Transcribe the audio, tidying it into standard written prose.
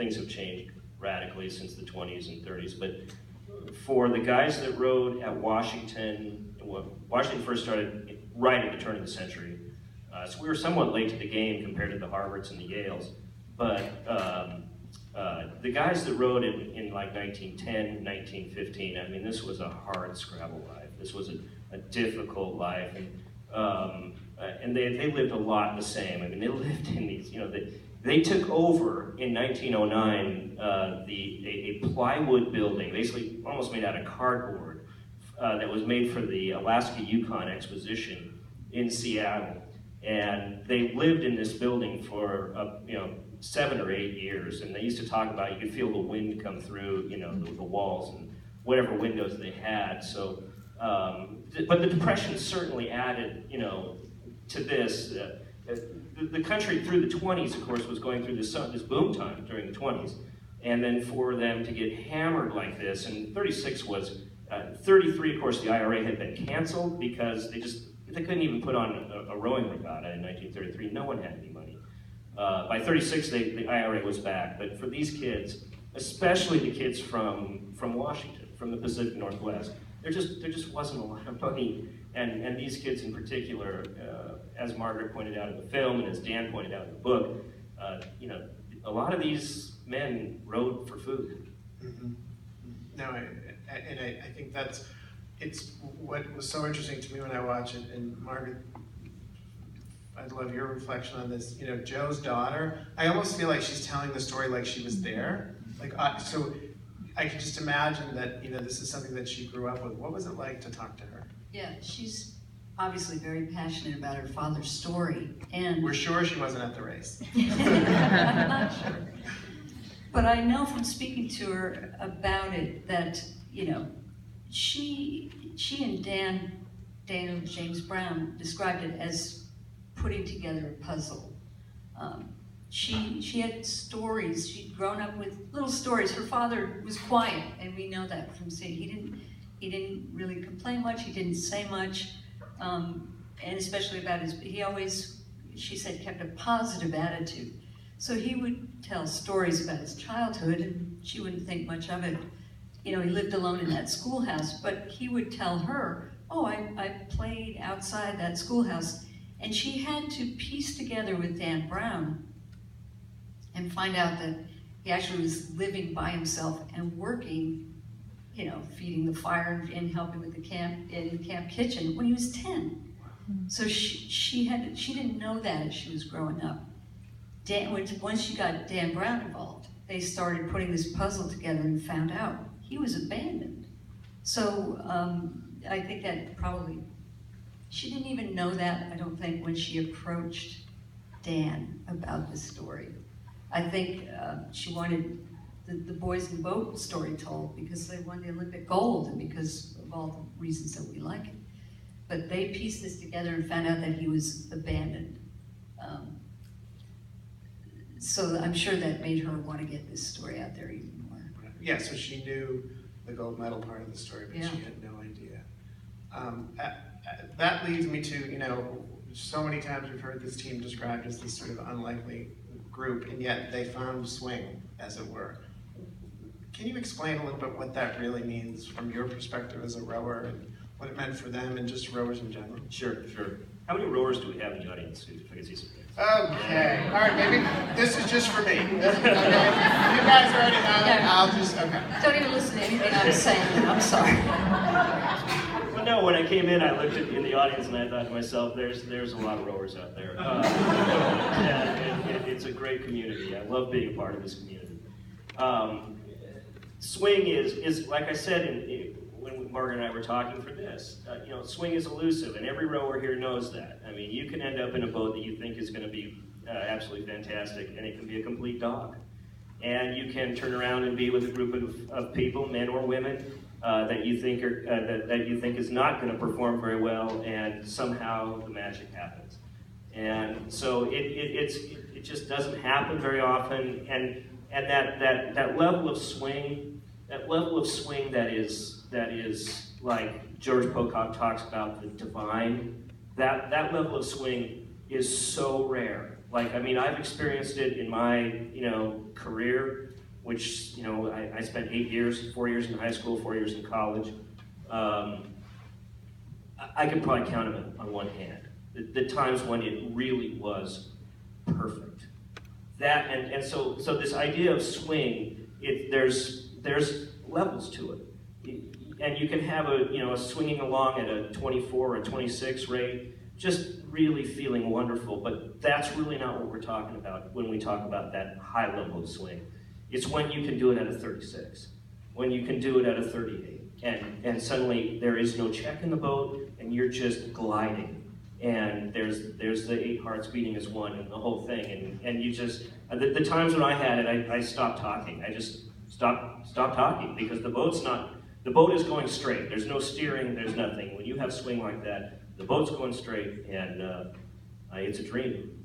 things have changed radically since the 20s and 30s, but for the guys that rode at Washington, well, Washington first started right at the turn of the century, so we were somewhat late to the game compared to the Harvards and the Yales, but the guys that rode in like 1910, 1915, I mean, this was a hard scrabble life. This was a difficult life, and they lived a lot the same. I mean, they lived in these, they took over in 1909 a plywood building, basically almost made out of cardboard, that was made for the Alaska-Yukon Exposition in Seattle. And they lived in this building for 7 or 8 years, and they used to talk about, you could feel the wind come through, the walls and whatever windows they had. So, but the Depression certainly added, to this. The country through the 20s, of course, was going through this boom time during the 20s, and then for them to get hammered like this, and 36 was, 33, of course, the IRA had been canceled because they couldn't even put on a rowing regatta in 1933. No one had any money. By 36, the IRA was back, but for these kids, especially the kids from Washington, from the Pacific Northwest, there just wasn't a lot of money, and these kids in particular, as Margaret pointed out in the film and as Dan pointed out in the book, a lot of these men rode for food. Mm-hmm. No, I think it's what was so interesting to me when I watched it, and Margaret, I'd love your reflection on this. Joe's daughter, I almost feel like she's telling the story like she was there. So I can just imagine that, this is something that she grew up with. What was it like to talk to her? Yeah, she's obviously very passionate about her father's story. And we're sure she wasn't at the race. I'm not sure. But I know from speaking to her about it that, she and Daniel James Brown described it as putting together a puzzle. She had stories. She'd grown up with little stories. Her father was quiet, and we know that from seeing. He didn't really complain much. He didn't say much, and especially about he always, she said, kept a positive attitude. So he would tell stories about his childhood, and she wouldn't think much of it. He lived alone in that schoolhouse, but he would tell her, oh, I played outside that schoolhouse. And she had to piece together with Dan Brown and find out that he actually was living by himself and working, feeding the fire and helping with the camp kitchen when he was 10. So she didn't know that as she was growing up. Once she got Dan Brown involved, they started putting this puzzle together and found out he was abandoned. So I think that probably, she didn't even know that, I don't think, when she approached Dan about the story. I think she wanted the Boys in the Boat story told because they won the Olympic gold and because of all the reasons that we like it. But they pieced this together and found out that he was abandoned. So I'm sure that made her want to get this story out there even more. Yeah, so she knew the gold medal part of the story, but she had no idea. That leads me to, so many times we've heard this team described as this sort of unlikely group, and yet they found swing, as it were. Can you explain a little bit what that really means from your perspective as a rower, and what it meant for them and just rowers in general? Sure. How many rowers do we have in the audience? If I can see some names. Okay, all right, maybe this is just for me. Okay. You guys already know that, I'll just, okay. Don't even listen to anything I'm saying, I'm sorry. Well, no, when I came in, I looked in the audience and I thought to myself, there's a lot of rowers out there. It's a great community. I love being a part of this community. Swing is like I said when Margaret and I were talking for this, swing is elusive, and every rower here knows that. I mean, you can end up in a boat that you think is going to be absolutely fantastic, and it can be a complete dog. And you can turn around and be with a group of people, men or women, that you think is not going to perform very well, and somehow the magic happens. And so it just doesn't happen very often, and that level of swing that is like George Pocock talks about, the divine, that level of swing is so rare. Like, I mean, I've experienced it in my, career, which, I spent 8 years, 4 years in high school, 4 years in college. I could probably count them on one hand. The times when it really was perfect. That, and so this idea of swing, there's levels to it. And you can have a swinging along at a 24 or a 26 rate, just really feeling wonderful, but that's really not what we're talking about when we talk about that high level of swing. It's when you can do it at a 36, when you can do it at a 38, and suddenly there is no check in the boat, and you're just gliding, and there's the 8 hearts beating as one, and the whole thing, and you just, the times when I had it, I stopped talking. I just stopped talking, because the boat is going straight. There's no steering, there's nothing. When you have swing like that, the boat's going straight, and it's a dream.